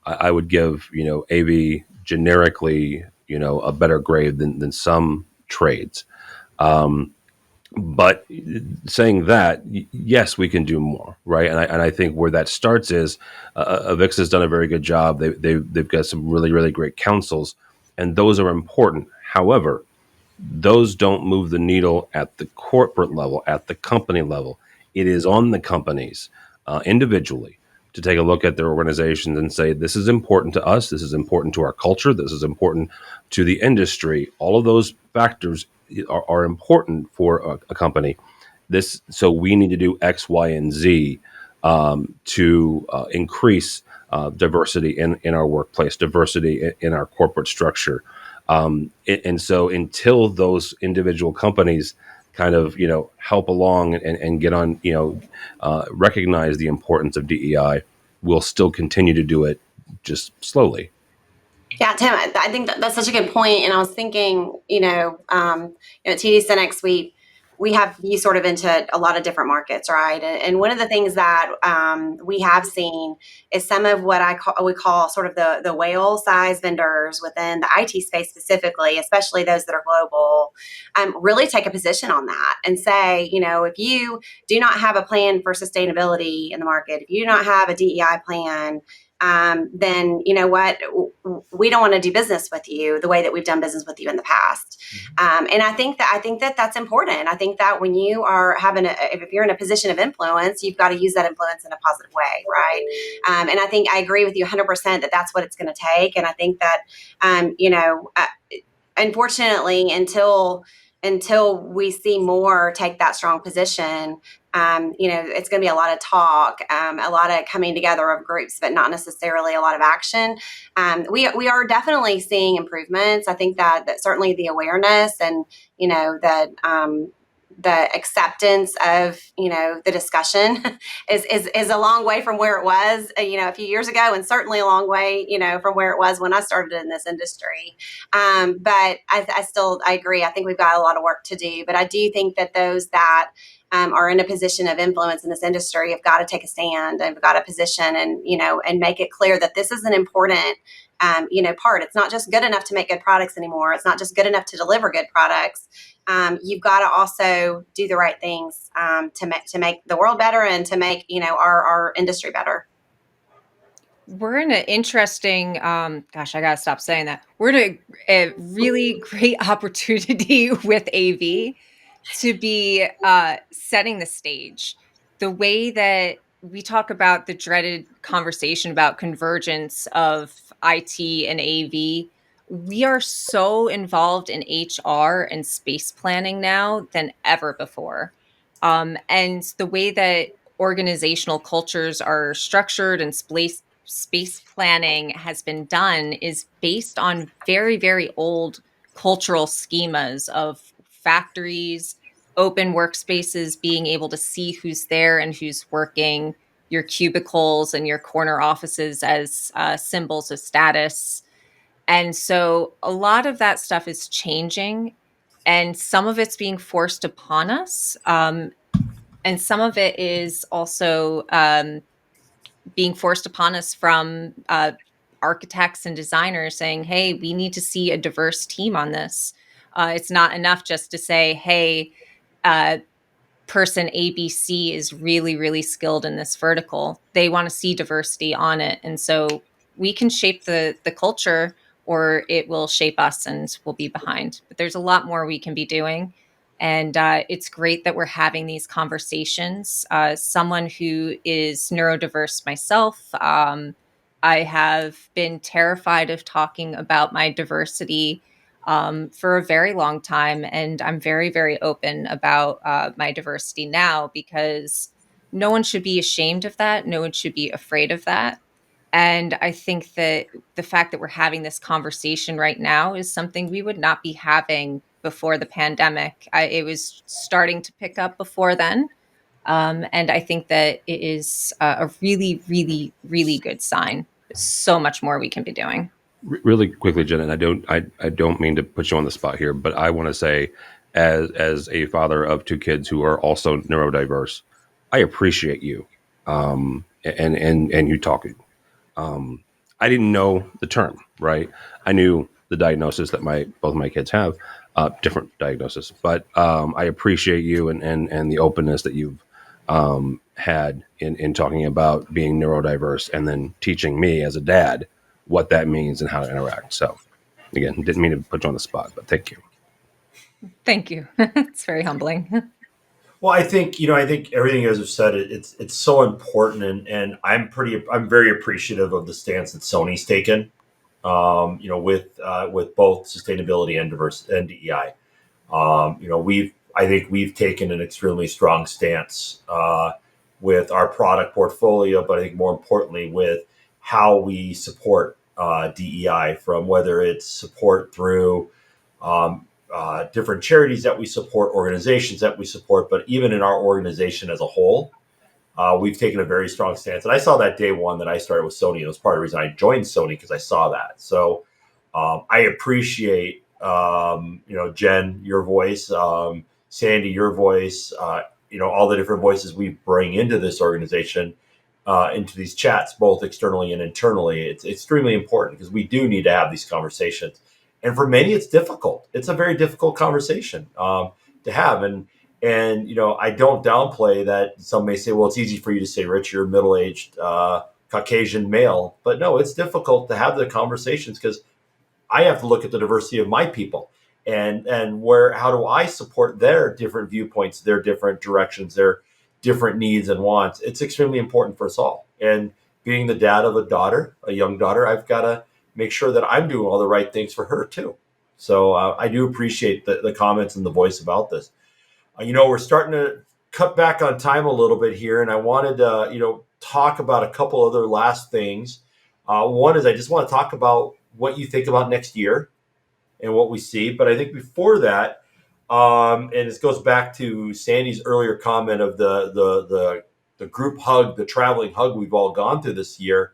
I would give, AV generically, a better grade than some trades. But saying that, yes, we can do more, right? And I think where that starts is Avix has done a very good job. They've got some really, really great councils and those are important. However, those don't move the needle at the corporate level, at the company level. It is on the companies individually to take a look at their organizations and say, this is important to us, this is important to our culture, this is important to the industry. All of those factors are important for a company. So we need to do X, Y, and Z to increase diversity in our workplace, diversity in our corporate structure. And so until those individual companies kind of, help along and get on, recognize the importance of DEI, we'll still continue to do it just slowly. Yeah, Tim, I think that's such a good point. And I was thinking, at TD Cinex, we have you sort of into a lot of different markets, right? And one of the things that we have seen is some of what we call sort of the whale size vendors within the IT space specifically, especially those that are global, really take a position on that and say, if you do not have a plan for sustainability in the market, if you do not have a DEI plan, then you know what, we don't want to do business with you the way that we've done business with you in the past. And I think that that's important. I think that when you are if you're in a position of influence, you've got to use that influence in a positive way, right? And I think I agree with you 100% that that's what it's going to take. And I think that, unfortunately, until we see more take that strong position, it's going to be a lot of talk, a lot of coming together of groups, but not necessarily a lot of action. We are definitely seeing improvements. I think that certainly the awareness and, the acceptance of, the discussion is a long way from where it was, a few years ago, and certainly a long way, from where it was when I started in this industry. But I agree. I think we've got a lot of work to do, but I do think that those that are in a position of influence in this industry have got to take a stand and have got to position and make it clear that this is an important part. It's not just good enough to make good products anymore. It's not just good enough to deliver good products. You've got to also do the right things to make the world better and to make our industry better. We're in an interesting, gosh, I got to stop saying that. We're in a really great opportunity with AV to be setting the stage. The way that we talk about the dreaded conversation about convergence of IT and AV, we are so involved in HR and space planning now than ever before. And the way that organizational cultures are structured and space planning has been done is based on very, very old cultural schemas of factories, open workspaces, being able to see who's there and who's working, your cubicles and your corner offices as symbols of status. And so a lot of that stuff is changing, and some of it's being forced upon us. And some of it is also being forced upon us from architects and designers saying, hey, we need to see a diverse team on this. It's not enough just to say, hey, person ABC is really, really skilled in this vertical. They want to see diversity on it. And so we can shape the culture, or it will shape us and we'll be behind. But there's a lot more we can be doing. And it's great that we're having these conversations. Someone who is neurodiverse myself, I have been terrified of talking about my diversity for a very long time. And I'm very, very open about my diversity now, because no one should be ashamed of that. No one should be afraid of that. And I think that the fact that we're having this conversation right now is something we would not be having before the pandemic. It was starting to pick up before then. And I think that it is a really, really, really good sign. There's so much more we can be doing. Really quickly, Jen, and I don't mean to put you on the spot here, but I want to say, as a father of two kids who are also neurodiverse, I appreciate you, and you talking. I didn't know the term, right? I knew the diagnosis that both my kids have, different diagnosis, but I appreciate you and the openness that you've had in talking about being neurodiverse, and then teaching me as a dad what that means and how to interact. So Again, didn't mean to put you on the spot, but thank you. Thank you. It's very humbling. Well, I think everything you guys have said, it's so important, and I'm very appreciative of the stance that Sony's taken, with both sustainability and diversity and DEI. I think we've taken an extremely strong stance with our product portfolio, but I think more importantly with how we support DEI, from whether it's support through different charities that we support, organizations that we support, but even in our organization as a whole, we've taken a very strong stance. And I saw that day one that I started with Sony. It was part of the reason I joined Sony, because I saw that. So I appreciate, Jen, your voice, Sandy, your voice, all the different voices we bring into this organization, into these chats, both externally and internally. It's extremely important because we do need to have these conversations. And for many, it's difficult. It's a very difficult conversation to have. And I don't downplay that. Some may say, well, it's easy for you to say, Rich, you're a middle-aged Caucasian male. But no, it's difficult to have the conversations because I have to look at the diversity of my people and how do I support their different viewpoints, their different directions, their different needs and wants. It's extremely important for us all. And being the dad of a young daughter, I've got to make sure that I'm doing all the right things for her too. So I do appreciate the comments and the voice about this. We're starting to cut back on time a little bit here, and I wanted to, talk about a couple other last things. One is I just want to talk about what you think about next year and what we see. But I think before that, and this goes back to Sandy's earlier comment of the group hug, the traveling hug we've all gone through this year.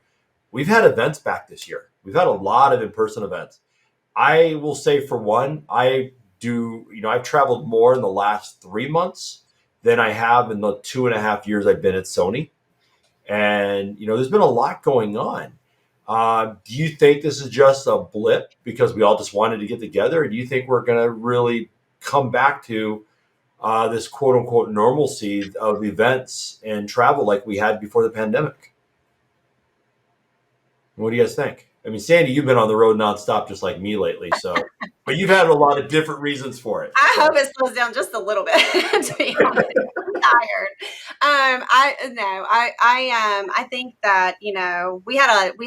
We've had events back this year. We've had a lot of in-person events. I will say, for one, I've traveled more in the last 3 months than I have in the 2.5 years I've been at Sony. And, there's been a lot going on. Do you think this is just a blip because we all just wanted to get together? Or do you think we're going to really come back to this quote unquote normalcy of events and travel like we had before the pandemic? What do you guys think? I mean, Sandy, you've been on the road nonstop just like me lately, but you've had a lot of different reasons for it. I hope it slows down just a little bit, to be honest. I'm tired. I think that, we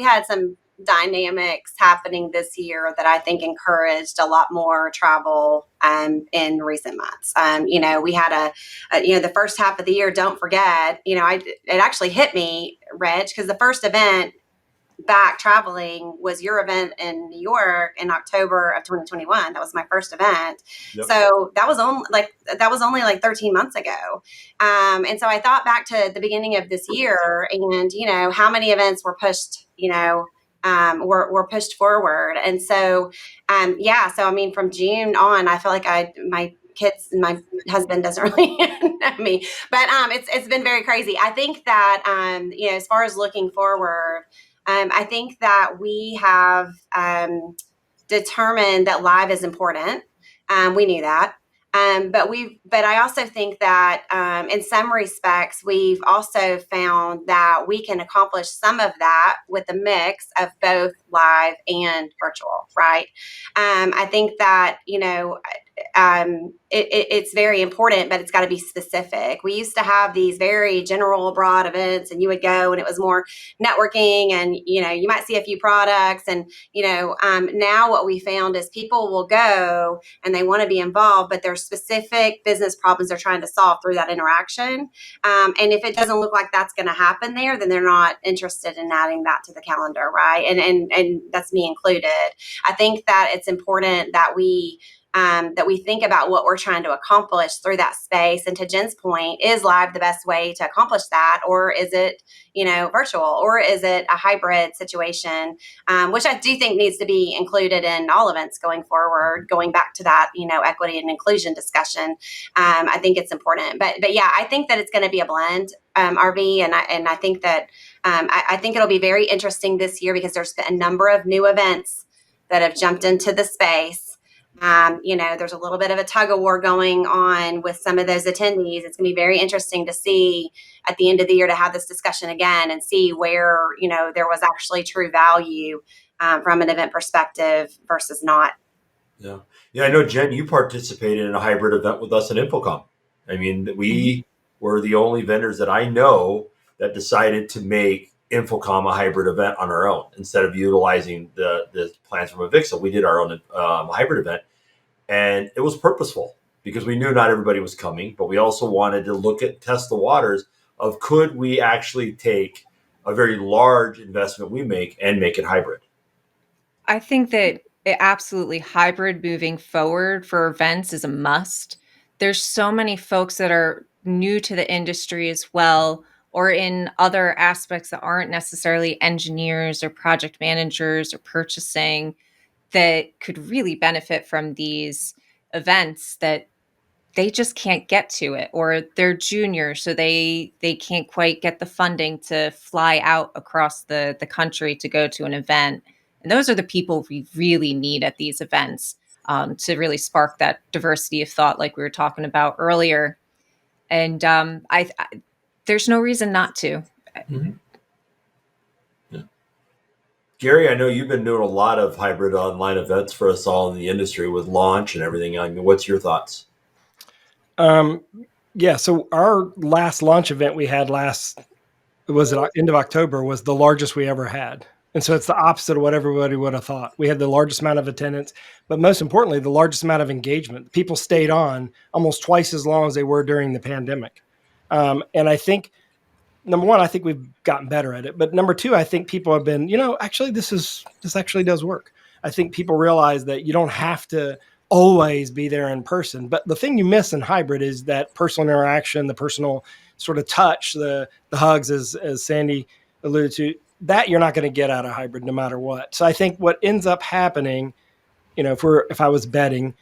had some dynamics happening this year that I think encouraged a lot more travel in recent months. We had the first half of the year, don't forget, it actually hit me, Reg, because the first event back traveling was your event in New York in October of 2021. That was my first event. Yep. So that was only like 13 months ago. And so I thought back to the beginning of this year and, how many events were pushed, were pushed forward. And so, so, I mean, from June on, I feel like my kids and my husband doesn't really know me, but it's been very crazy. I think that, as far as looking forward, I think that we have determined that live is important. We knew that. But I also think that in some respects, we've also found that we can accomplish some of that with a mix of both live and virtual, right? I think that, it's very important, but it's got to be specific. We used to have these very general, broad events, and you would go and it was more networking and, you might see a few products. And, now what we found is people will go and they want to be involved, but there's specific business problems they're trying to solve through that interaction. And if it doesn't look like that's going to happen there, then they're not interested in adding that to the calendar, right? And that's me included. I think that it's important that we think about what we're trying to accomplish through that space. And to Jen's point, is live the best way to accomplish that? Or is it, virtual? Or is it a hybrid situation? Which I do think needs to be included in all events going forward, going back to that, equity and inclusion discussion. I think it's important. But yeah, I think that it's going to be a blend, RV. And I think that I think it'll be very interesting this year because there's been a number of new events that have jumped into the space. There's a little bit of a tug of war going on with some of those attendees. It's going to be very interesting to see at the end of the year to have this discussion again and see where, there was actually true value from an event perspective versus not. Yeah. Yeah, I know, Jen, you participated in a hybrid event with us at Infocom. I mean, we were the only vendors that I know that decided to make Infocom a hybrid event on our own instead of utilizing the plans from Avixa. We did our own hybrid event, and it was purposeful because we knew not everybody was coming, but we also wanted to test the waters of could we actually take a very large investment we make and make it hybrid. I think that absolutely hybrid moving forward for events is a must. There's so many folks that are new to the industry as well, or in other aspects that aren't necessarily engineers or project managers or purchasing, that could really benefit from these events that they just can't get to it, or they're junior, so they can't quite get the funding to fly out across the country to go to an event. And those are the people we really need at these events, to really spark that diversity of thought like we were talking about earlier. And I there's no reason not to. Mm-hmm. Yeah. Gary, I know you've been doing a lot of hybrid online events for us all in the industry with launch and everything. I mean, what's your thoughts? Yeah, so our last launch event we had end of October, was the largest we ever had. And so it's the opposite of what everybody would have thought. We had the largest amount of attendance, but most importantly, the largest amount of engagement. People stayed on almost twice as long as they were during the pandemic. And I think, number one, I think we've gotten better at it. But number two, I think people have been, actually, this actually does work. I think people realize that you don't have to always be there in person. But the thing you miss in hybrid is that personal interaction, the personal sort of touch, the hugs, as Sandy alluded to, that you're not going to get out of hybrid no matter what. So I think what ends up happening, if I was betting,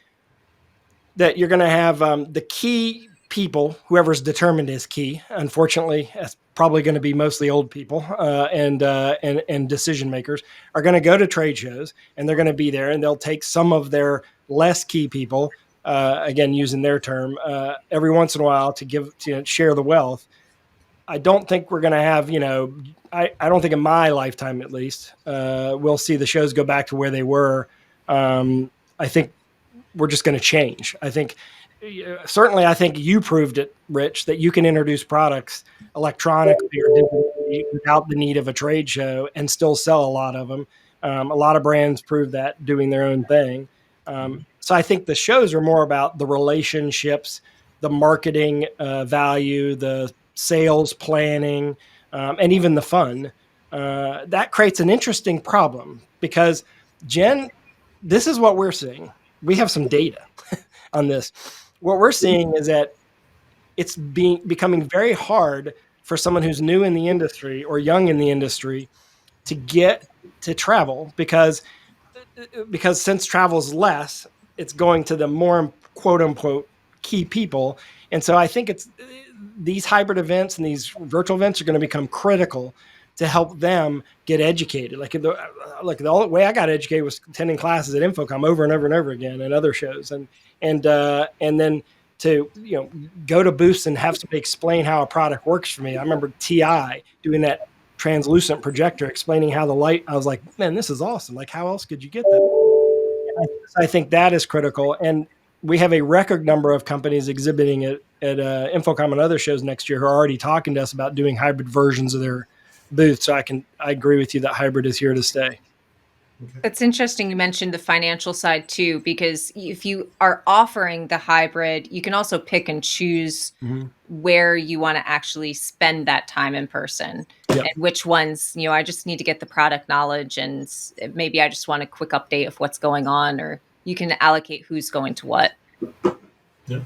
that you're going to have the key people, whoever's determined is key. Unfortunately, that's probably going to be mostly old people and decision makers are going to go to trade shows, and they're going to be there, and they'll take some of their less key people, again using their term, every once in a while to share the wealth. I don't think we're going to have, I don't think in my lifetime at least, we'll see the shows go back to where they were. I think we're just going to change. I think you proved it, Rich, that you can introduce products electronically or digitally without the need of a trade show and still sell a lot of them. A lot of brands prove that doing their own thing. So I think the shows are more about the relationships, the marketing value, the sales planning, and even the fun. That creates an interesting problem because, Jen, this is what we're seeing. We have some data on this. What we're seeing is that it's becoming very hard for someone who's new in the industry or young in the industry to get to travel because since travel is less, it's going to the more quote unquote key people. And so I think these hybrid events and these virtual events are going to become critical to help them get educated. Like the only way I got educated was attending classes at Infocom over and over and over again and other shows. And then to, go to booths and have somebody explain how a product works for me. I remember TI doing that translucent projector, explaining how the light, I was like, man, this is awesome. Like, how else could you get that? I think that is critical. And we have a record number of companies exhibiting at Infocom and other shows next year who are already talking to us about doing hybrid versions of their booth. So I agree with you that hybrid is here to stay. It's interesting you mentioned the financial side too, because if you are offering the hybrid, you can also pick and choose where you want to actually spend that time in person. Yep. And which ones, I just need to get the product knowledge and maybe I just want a quick update of what's going on, or you can allocate who's going to what. Yeah.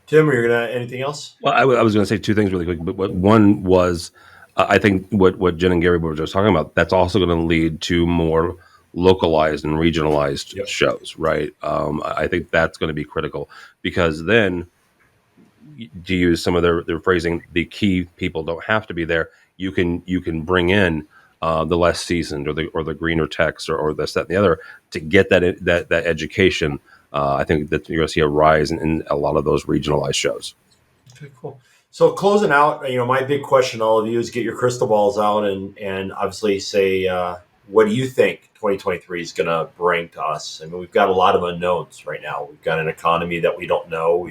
Tim, are you going to anything else? Well, I was going to say two things really quick, but one was, I think what Jen and Gary were just talking about, that's also going to lead to more localized and regionalized shows, right? I think that's going to be critical because then, to use some of their phrasing, the key people don't have to be there. You can bring in the less seasoned or the greener techs or this, that, and the other to get that education. I think that you're going to see a rise in a lot of those regionalized shows. Okay, cool. So closing out, my big question to all of you is get your crystal balls out and obviously say, what do you think 2023 is going to bring to us? I mean, we've got a lot of unknowns right now. We've got an economy that we don't know.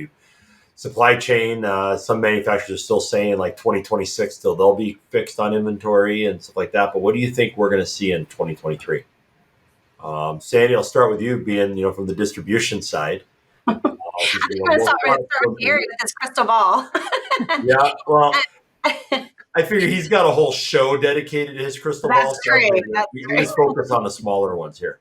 Supply chain, some manufacturers are still saying like 2026 till they'll be fixed on inventory and stuff like that. But what do you think we're going to see in 2023? Sandy, I'll start with you, being from the distribution side. I'm going to start with Gary with his crystal ball. Yeah, well, I figure he's got a whole show dedicated to his crystal ball. That's true. We just focus on the smaller ones here.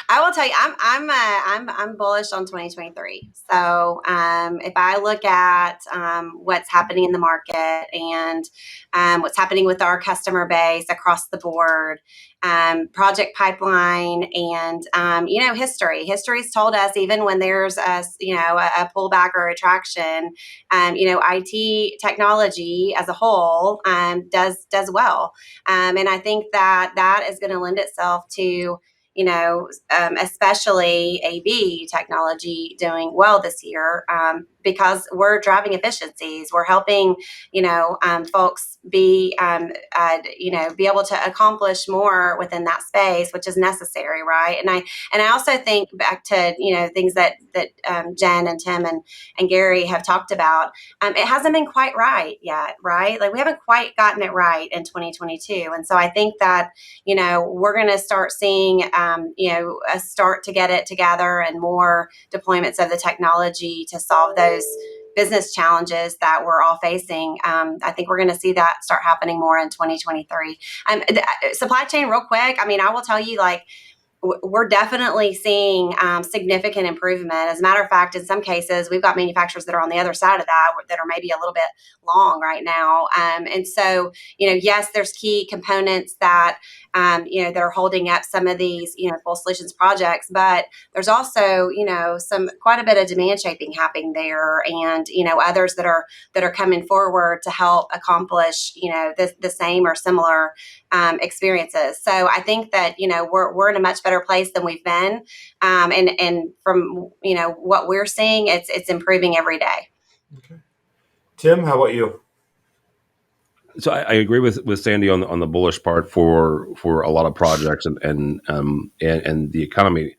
I will tell you, I'm bullish on 2023. So if I look at what's happening in the market and what's happening with our customer base across the board, project pipeline, and history's told us, even when there's a pullback or retraction, IT technology as a whole does well, and I think that is going to lend itself to especially AV technology doing well this year, because we're driving efficiencies. We're helping, folks be able to accomplish more within that space, which is necessary, right? And I also think back to things that Jen and Tim and Gary have talked about. It hasn't been quite right yet, right? Like we haven't quite gotten it right in 2022, and so I think that we're going to start seeing a start to get it together and more deployments of the technology to solve those business challenges that we're all facing. I think we're going to see that start happening more in 2023. Supply chain, real quick. I mean, I will tell you, like, we're definitely seeing significant improvement. As a matter of fact, in some cases, we've got manufacturers that are on the other side of that are maybe a little bit long right now. And so, yes, there's key components that, that are holding up some of these, full solutions projects, but there's also, quite a bit of demand shaping happening there, and, others that are coming forward to help accomplish, the same or similar experiences. So I think that, we're in a much better place than we've been. And from, what we're seeing, it's improving every day. Okay. Tim, how about you? So I agree with Sandy on the bullish part for a lot of projects and the economy.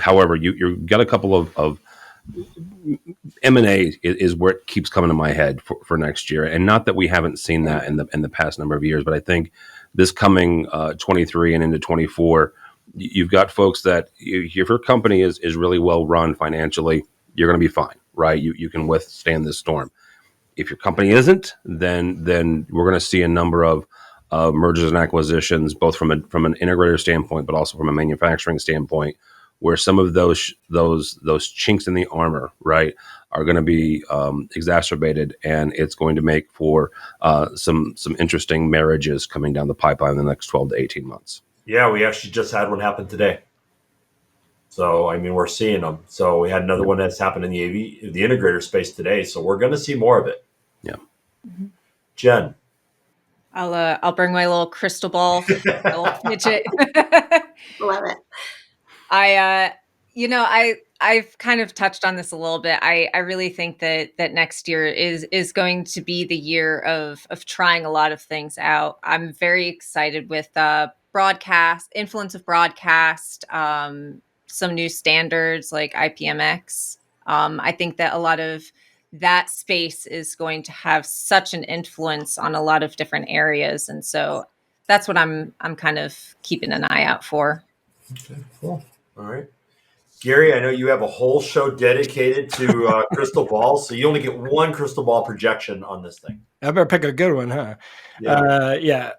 However, you got a couple of M&A is where it keeps coming to my head for next year, and not that we haven't seen that in the past number of years, but I think this coming 23 and into 24, you've got folks that if your company is really well run financially, you're going to be fine, right? You can withstand this storm. If your company isn't, then we're going to see a number of mergers and acquisitions, both from an integrator standpoint, but also from a manufacturing standpoint, where some of those chinks in the armor, right, are going to be exacerbated, and it's going to make for some interesting marriages coming down the pipeline in the next 12 to 18 months. Yeah, we actually just had one happen today. So, I mean, we're seeing them. So we had another one that's happened in the integrator space today. So we're going to see more of it. Yeah. Mm-hmm. Jen. I'll bring my little crystal ball, little fidget. Love it. I've kind of touched on this a little bit. I really think that next year is going to be the year of trying a lot of things out. I'm very excited with influence of broadcast, some new standards like IPMX. I think that a lot of that space is going to have such an influence on a lot of different areas, and so that's what I'm kind of keeping an eye out for. Okay, cool. All right. Gary, I know you have a whole show dedicated to crystal balls, so you only get one crystal ball projection on this thing. I better pick a good one, huh? Yeah.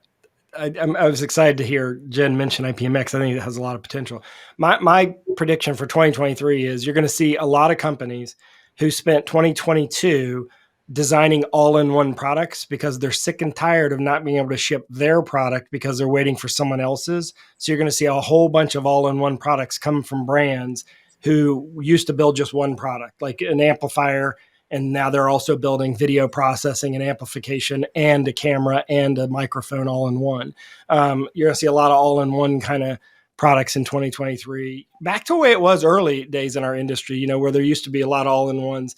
I was excited to hear Jen mention IPMX. I think it has a lot of potential. My prediction for 2023 is you're going to see a lot of companies who spent 2022 designing all-in-one products because they're sick and tired of not being able to ship their product because they're waiting for someone else's. So you're going to see a whole bunch of all-in-one products come from brands who used to build just one product, like an amplifier, and now they're also building video processing and amplification and a camera and a microphone all in one. You're going to see a lot of all-in-one kind of products in 2023. Back to the way it was early days in our industry, where there used to be a lot of all-in-ones.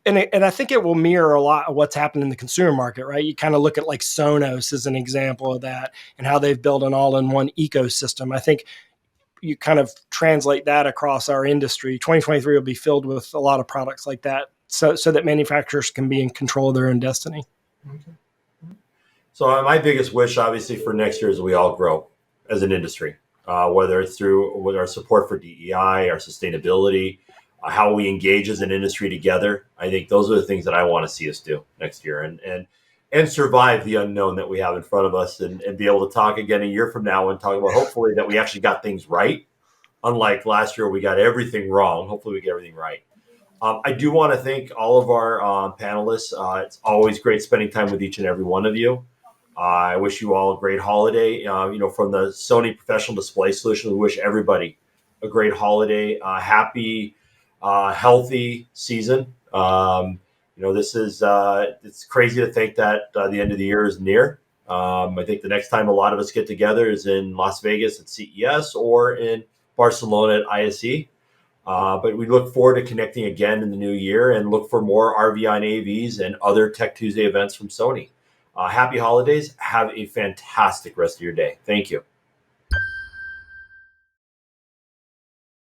And I think it will mirror a lot of what's happened in the consumer market, right? You kind of look at like Sonos as an example of that and how they've built an all-in-one ecosystem. I think you kind of translate that across our industry. 2023 will be filled with a lot of products like that, so that manufacturers can be in control of their own destiny. So my biggest wish, obviously, for next year is we all grow as an industry, whether it's through with our support for DEI, our sustainability, how we engage as an industry together. I think those are the things that I want to see us do next year, and survive the unknown that we have in front of us, and be able to talk again a year from now and talk about hopefully that we actually got things right. Unlike last year, we got everything wrong. Hopefully, we get everything right. I do want to thank all of our panelists. It's always great spending time with each and every one of you. I wish you all a great holiday. From the Sony Professional Display Solutions, we wish everybody a great holiday, happy, healthy season. This is it's crazy to think that the end of the year is near. I think the next time a lot of us get together is in Las Vegas at CES or in Barcelona at ISE. But we look forward to connecting again in the new year and look for more RVonAVs and other Tech Tuesday events from Sony. Happy holidays. Have a fantastic rest of your day. Thank you.